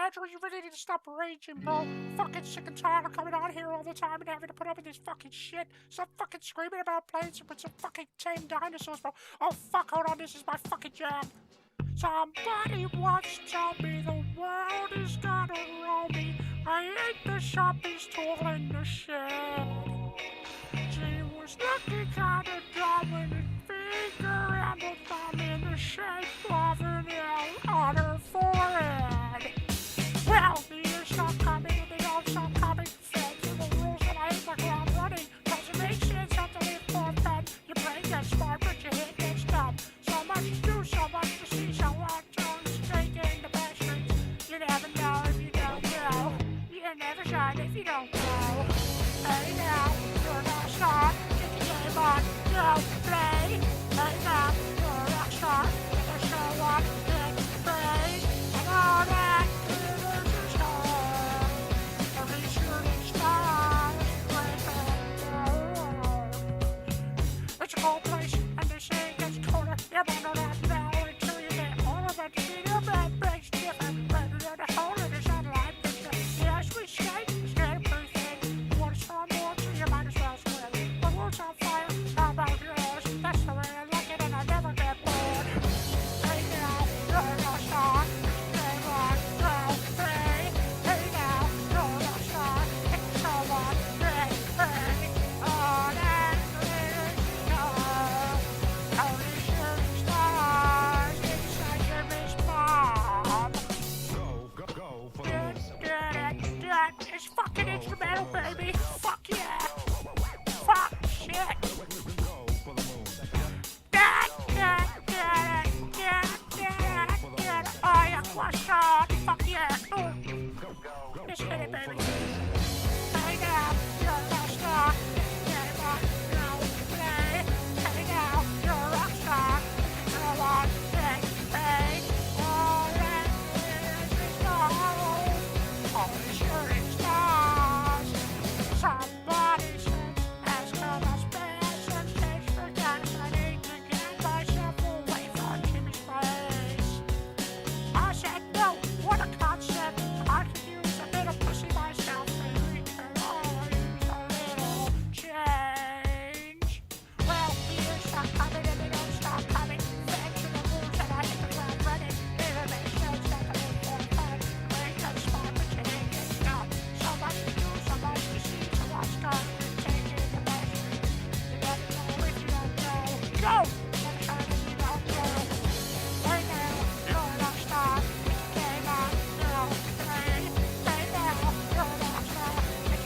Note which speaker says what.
Speaker 1: Andrew, you really need to stop raging, bro. Fucking sick and tired of coming on here all the time and having to put up with this fucking shit. Stop fucking screaming about playing with some fucking tame dinosaurs, bro. Oh, fuck, hold on, this is my fucking jam. Somebody once told me the world is gonna roll me. I ain't the sharpest tool in the shed. She was looking kinda dumb with a finger and a thumb in the shape of an L on her forehead. Well, the years stop coming and they don't stop coming. Fed to the rules and I hit the ground running. Doesn't make sense, have to leave for a pen. Your brain gets smart, but your head gets dumb. So much to do, so much to see, so long tongues taking the back streets. You never know if you don't know. You never shine if you don't know. Hey now, you're a rock star. Get the game on, go play. Hey now, you're a rock star. Get the show on, get play. And all that glitters is gold. Every shooting star is breaking. It's a cold place, and they say it gets colder. You might not have now until you get older, but you see your bed breaks different. Better than a hole in a satellite picture. Yes, we skate, skate pretty thin. You want to storm more, so you might as well swim. The world's on fire, how about yours? That's the way I like it, and I never get bored. Hey now, you're a star. Hey on, go, hey. Hey now, you're a star. It's so on, hey, hey. On and glitters is gold. Only shooting stars inside your Miss Mom.
Speaker 2: Go for the moon.
Speaker 1: Get it's fucking instrumental, baby. Fuck yeah. Fuck shit.
Speaker 2: Go for the moon.
Speaker 1: Get it. Oh, yeah, what's up? Fuck yeah. Ooh. Just hit it, baby.